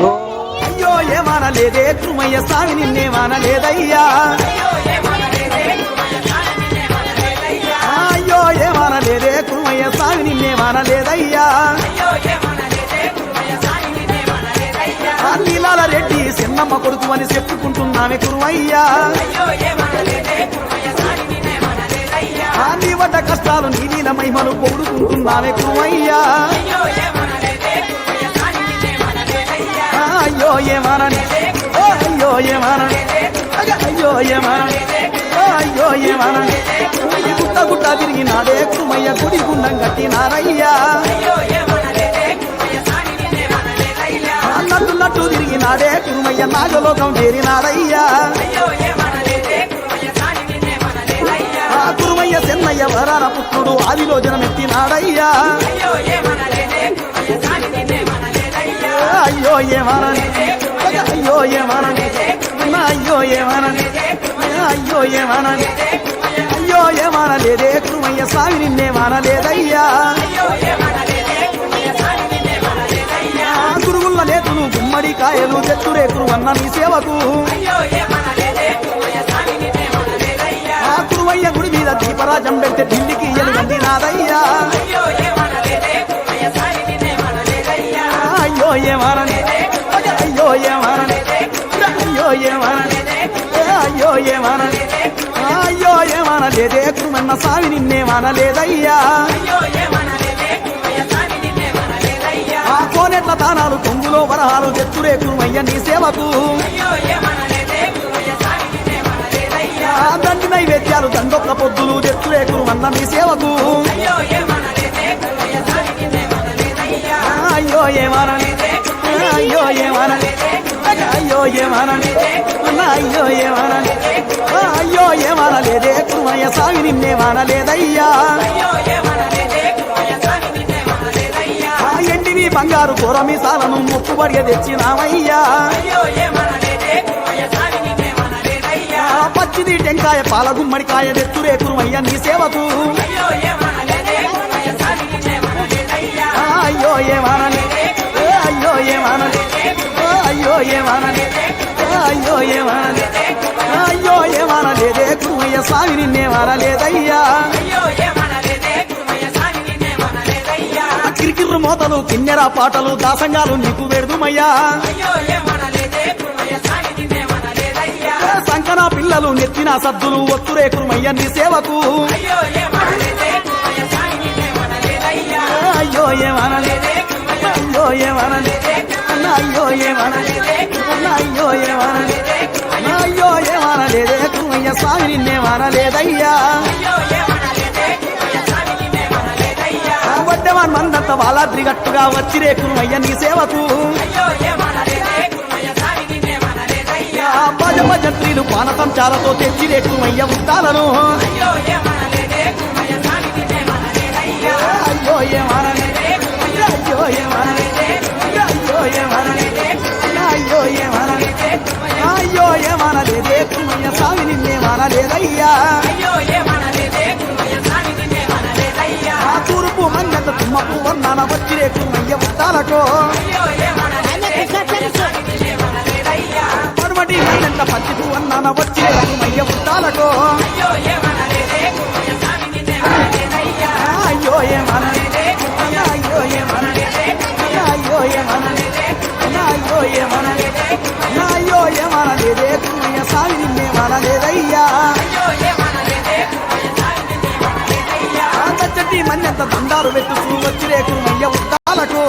అయ్యో ఏమనలేదే కురుమయ్య స్వామి నిన్నేమనలేదయ్యా అయ్యో ఏమనలేదే కురుమయ్య స్వామి నిన్నేమనలేదయ్యా నీలాల రెడ్డి చిన్నమ్మ కొడుకు అని చెప్పుకుంటున్నామే కురుమయ్యా నీ వడ్డ కష్టాలు నీ నీల మహిమను పొగుడుకుంటున్నామే కురుమయ్యా అయ్యో ఏమనని అయ్యో ఏమనని అయ్యో ఏమనని అయ్యో ఏమనని గుట్ట గుట్ట తిరిగినాడే కురుమయ్య గుడి గుండం కట్టినారయ్యా నట్టు నట్టు తిరిగినాడే కురుమయ్య నాగలోకం చేరినాడయ్యా కురుమయ్య చెన్నయ్య వరాన పుత్రుడు ఆదిలో జనమెత్తినాడయ్యా అయ్యో ఏమనని అయ్యో ఏమనని అయ్యో ఏమనని అయ్యో ఏమనని అయ్యో ఏమనలేదే కురుమయ్య స్వామి నిన్నేమనలేదయ్యా గురుగుల్ల నేతులు గుమ్మడి కాయలు చెట్టురేకులు అన్న నీ సేవకు కురుమయ్య గుడి మీద దీపరాజం పెడితే ఢిల్లీకి ఎలుగంది నాదయ్యా అయ్యో ఏమనని అయ్యో ఏమనని అయ్యో ఏమనని అయ్యో ఏమనని అయ్యో ఏమనలేదే కురుమన్న స్వామి నిన్నేమనలేదయ్యా కోనెట్ల తానాలు కొంగులో వరహాలు తెచ్చురే కురుమయ్య నీ సేవకు దండి నైవేద్యాలు దండొక్క పొద్దులు తెచ్చురే కురుమన్న నీ సేవకు అయ్యో ఏమనని అయ్యో ఏమనని అయ్యో ఏమనని అయ్యో ఏమనని అయ్యో ఏమనలేదే కురుమయ్య స్వామి నిన్నేమనలేదయ్యా ఎండివి బంగారు కూరమి సాలను మొక్కుబడిగా తెచ్చినామయ్యా పచ్చిది టెంకాయ పాల గుమ్మడికాయ తెచ్చురే కురుమయ్య నీ సేవకు అయ్యో ఏమనని అయ్యో ఏమనని అయ్యో ఏమనని అయ్యో ఏమనని అయ్యో ఏమనలేదే కురుమయ్య స్వామి నిన్నేమనలేదయ్యా కిరికిర్రు మోతలు కిన్నెర పాటలు దాసంగాలు నీకు వెడుదుమయ్యా సంకన పిల్లలు నెత్తిన సద్దులు ఒత్తురే కురుమయ్య నీ సేవకు అయ్యో ఏమనని అయ్యో ఏమనని అయ్యో ఏమనని అయ్యో ఏమనని అయ్యో ఏమనలేదే కురుమయ్య స్వామి నిన్నేమనలేదయ్యా వడ్డవాన్ మందంత బాలాద్రి గట్టుగా వచ్చిరే కురుమయ్య నీ సేవకు భజ భజంత్రీలు పానసంచాలతో తెచ్చిరే కురుమయ్య ఉత్తాలను అయ్యో ఏమనని అయ్యో ఏమనని అయ్యో ఏమనని అయ్యో ఏమనని అయ్యో ఏమనలేదే కురుమయ్య స్వామి నిన్నేమనలేదయ్యా తూర్పు మంగత తుమ్మపు వర్ణాన వచ్చిరే కురుమయ్య ఉత్తాలకో పడమటి మంగంట పచ్చిపు అన్నాన వచ్చిరే కురుమయ్య ఉత్తాలకో అయ్యో ఏమనని అయ్యో ఏమనని అయ్యో ఏమనని అయ్యో ఏమనని అయ్యో ఏమనలేదే కురుమయ్య స్వామి నిన్నేమనలేదయ్యా చెట్టి మందంత దండాలు వెతుకు వచ్చిరే కురుమయ్య ఉత్తాలకు